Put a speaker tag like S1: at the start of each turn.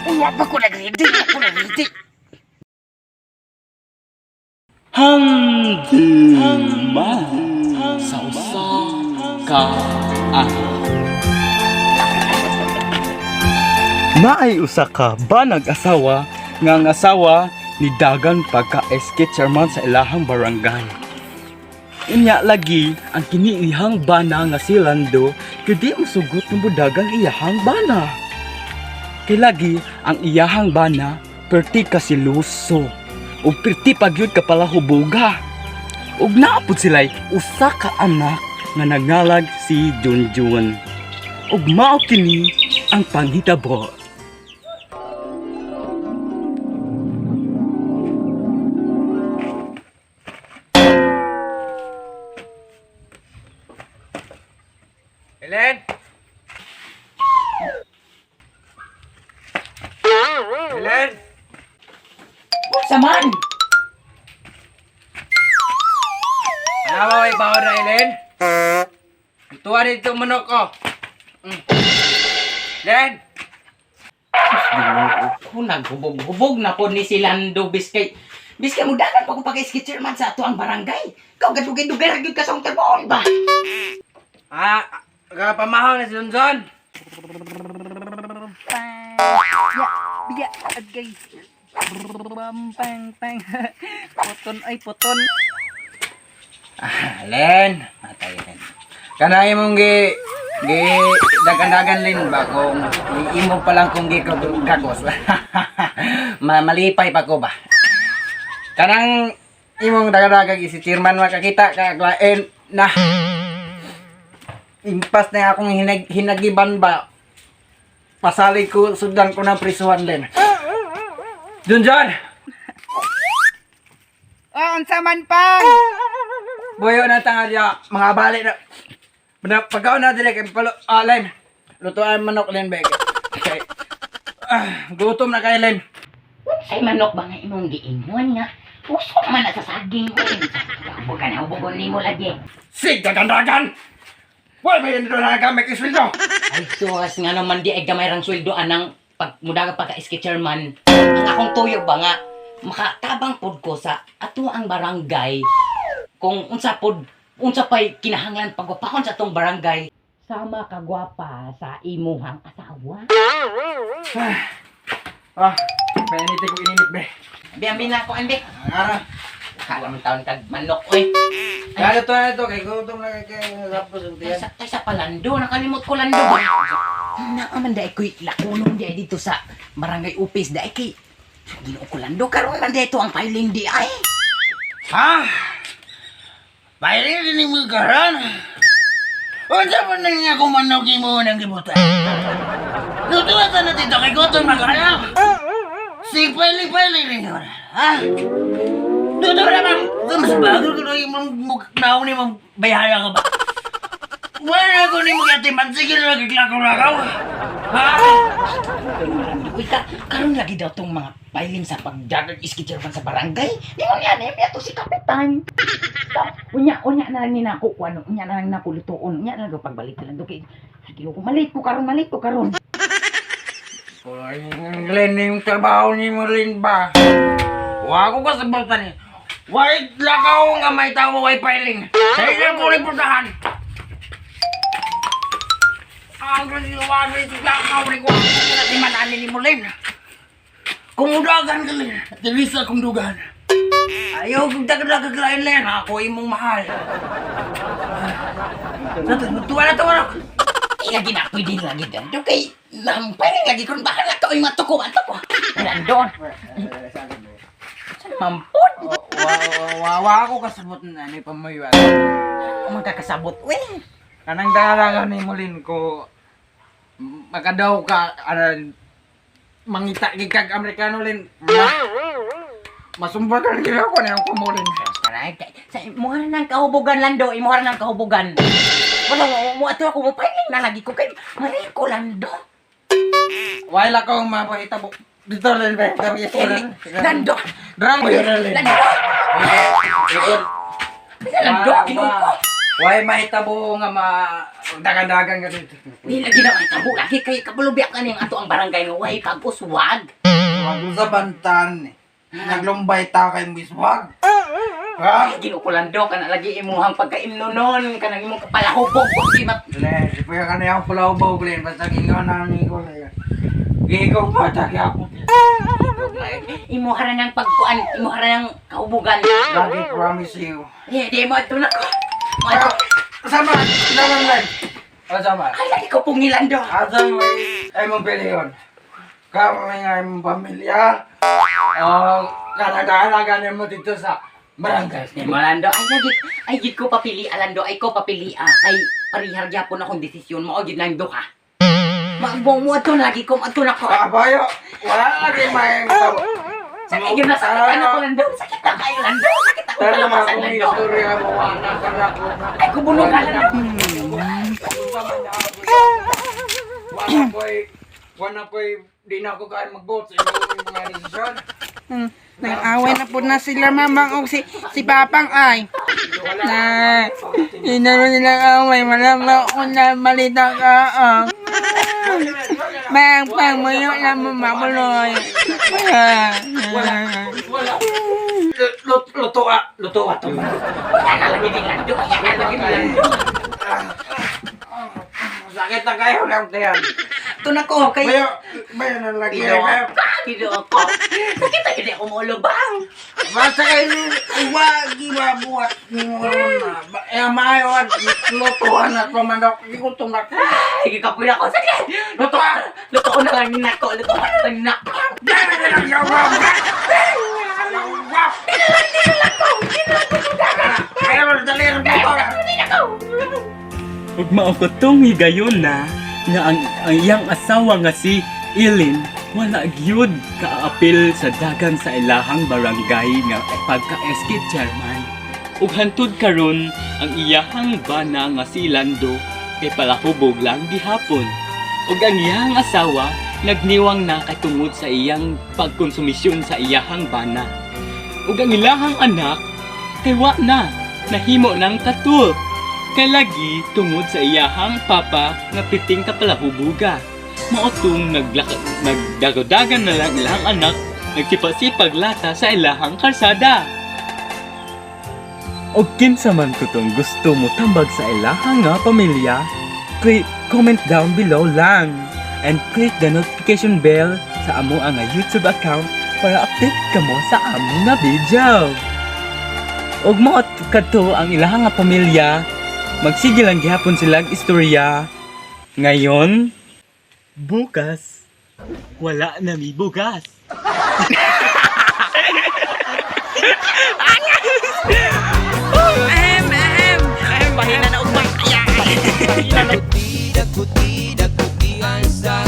S1: Uwa ba ko nag-ready? Ako nag-ready.
S2: Hangma sa usa ka Naay usa ka banag asawa nga ang asawa ni dagan pagka-SK chairman sa ilahang barangay. Inya lagi ang kiniihang bana nga si Lando kadi masugot ng budagang iyahang bana. Kay lagi ang iyahang bana perti kasiluso ug perti pagyud ka pala hubuga. Ug naapod sila'y usa ka anak nga nangalag si Junjun. Ug mao kini ang panghitabo.
S3: Helen! Helen!
S1: Saman!
S3: Ano mo ibaon na, Helen? Tuwa dito manok ko. Helen!
S1: Ako naghubog-hubog na po ni si Lando biskay mo dagan pa ko pag-skitcher man sa ato ang barangay. Kau gadugay-dugay ra gyud ka sa akong trabaho ba?
S3: Pamahaw na si Johnson.
S4: Biya agay. Pang. Poton ay poton.
S3: Helen! Matay, Helen. Kanay mong dagan-dagan lin ba kung imo pa lang kung gagos. Malipay pa ko ba? Kanang imong dagan-dagan si chairman makakita kaglaen na impas na akong hinagiban ba pasali ko sudan ko ng prisuhan din. Junjun!
S4: Unsa man pang?
S3: Boyo na tanga diya mga balik na pagkaon na dili kay palo Len. Lutuan manok Len bag. Okay. Gutom na kay Len.
S1: Ay manok ba nga imong giingon nga? Puso man na sa saging mo. Hubugan nimo lagi.
S3: Sig dagan-dagan. Wala may dito na gamit isweldo.
S1: Ay sus nga naman di ay gamay rang sweldo anang mudaga pagka-SK chairman. Ang akong tuyo ba nga makatabang pod ko sa ato ang barangay kung unsa pa'y kinahanglan pagwapahon sa atong barangay sama kagwapa sa imuhang asawa.
S3: Penite ko ininit be.
S1: Biyamin na ako, Andik.
S3: Ara.
S1: Kala mo taon kag manok, oy.
S3: Kaya to na ito kay gutom na kay rapos untian.
S1: Sa palando, nakalimot ko lando. Naaman dahil ko'y lakunong dahil dito sa barangay upis dahil kay Ginoo ko lando, karoon man dito ang filing di ay.
S3: Ha? Bailin din mo karon. Unsa man nang ako manok mo nang gibutan. Lutuan na dito kay gutom na kaya. Si pili rin yun. Ha? Dito na bang mas bago ko yung naon ni mong bayaya ka ba? Wala ko ni mong yatiman. Sige na nagiglakaw-lakaw. Ha?
S1: Uy, karoon lagi daw tong mga filing sa pagdagang iskitcherman sa barangay. Di mo yan eh, ito si Kapitan. Unya na lang ninako ko ano, unya na lang nakulutuon, unya na lang pagbalik ka lang doon. Kaya ko malit ko karon.
S3: Glenn, yung trabaho ni mo rin ba? Huwag ko kasabutan eh. White lakaw nga may tao ay filing. Sa ilang ko rin puntahan. Ang gano'n rin lakaw rin ko. Kasi manani ni mo rin. Kumudagan ka rin. Tilisa kong dugan. Ayaw kong dagat-dagat lain rin. Ako imong mahal. Tuwa na.
S1: Lagi na pwede lagi doon. Doon kay filing lagi kung bahala ka o yung matuko. Nandun. Mampod.
S3: Wawa ako kasabot na ni pamayuan.
S1: Magkakasabot. Uy.
S3: Kanang dalaga ni Molin ko makadaw ka mangita gigag Amerikano lin. Masumbagan gila ko na yung kumulin.
S1: Sa imuha na ng kahubugan Lando, imuha na ng kahubugan. Wala mo ato ako mo filing na lagi ko kay Mariko Lando.
S3: Wala ko mapahitabo. Dito rin ba?
S1: Lando.
S3: Drang mo yun rin.
S1: Lando. Lando, kinuha ko.
S3: Why mahitabo nga dagan-dagan ka dito.
S1: Di lagi na tabo lagi kay kabulubyak ka ning ato ang barangay nga way pag-uswag.
S3: Wag sa bantan. Naglumbay ta kay miswag. Ha?
S1: Ginukulando ka na lagi imuhang pagkaimnonon ka nang imong kapalahubog di mat.
S3: Le, di pa ka na yung pulaw ba uglen basta gingaw na ni ko sa'yo. Gigaw pa taki ako.
S1: Imuhara ng pagkuan, imuhara ng kaubugan.
S3: Lagi promise you.
S1: Di mo ito na ko.
S3: Sama lang. Sama.
S1: Ay, lagi ko pungilando.
S3: Asam ay mong pili yun. Kami nga yung pamilya. Kanaganagan mo dito sa barangay.
S1: Malando, ay gid ko papili, alando, ay ko papili, ay parihar gyapon akong desisyon mo, o gid nang duha. Magbong mo ato lagi ko, ato na ko.
S3: Bayo, wala lagi may tabo.
S1: Sakit yun na sakit, ano ko lando, sakit na kayo lando, sakit ako
S3: Pero
S1: sa
S3: naman
S1: labasan
S3: kung
S1: lando.
S3: istorya mo, anak ka na ko.
S1: Ay, kubunog ka lando.
S3: Wala ko'y, di na ako kaya mag-vote sa inyong mga desisyon.
S4: Nag-away na po na sila mamang o si Papang ay. Na, hindi na nilang away. Malama ko na malita ka. Pang, mayo na mo mamuloy.
S3: Luto ka to.
S1: Wala na lagi din lando, wala na lagi din lando.
S3: Sakit na kayo lang tayo.
S1: Ito na ko, kay...
S3: Bayo na lagi.
S1: Kido ako. Sakit na hindi ako maulubang.
S3: Basta kayo, wag buhat ni mo na. Maayo at lutuhan at pamandok. Hindi ko tumak.
S1: Sige ka pula ko, sakit. Luto ko na lang din ako, luto ko na lang din ako.
S3: Dara na lang yung wag. Kaya mo dali rin dito.
S2: Ug mao ko tong higayon na nga ang iyang asawa nga si Eileen wala gyud kaapil sa dagan sa ilahang barangay nga pagka-SK chairman. Ug hantud karon ang iyahang bana nga si Lando kay palahubog lang gihapon. Ug ang iyahang asawa nagniwang na kay tungod sa iyang pagkonsumisyon sa iyahang bana. Ug ang ilahang anak kay wa na nahimo ng katul. Kay lagi tungod sa iyahang papa nga piting kapalahubuga. Maotong nagdagadagan na lang ilang anak, nagsipag-sipag lata sa ilahang karsada. O kinsa man ko tong gusto mo tambag sa ilahang nga pamilya, comment down below lang. And click the notification bell sa amo nga YouTube account para update ka mo sa amo nga video. Og mo kadto ang ilahang nga pamilya, magsige lang gihapon silang istorya. Ngayon, bukas, wala na mi bugas.
S1: Mahina na ugmang kaya.
S5: Kuti, dakuti, dakuti, ang sa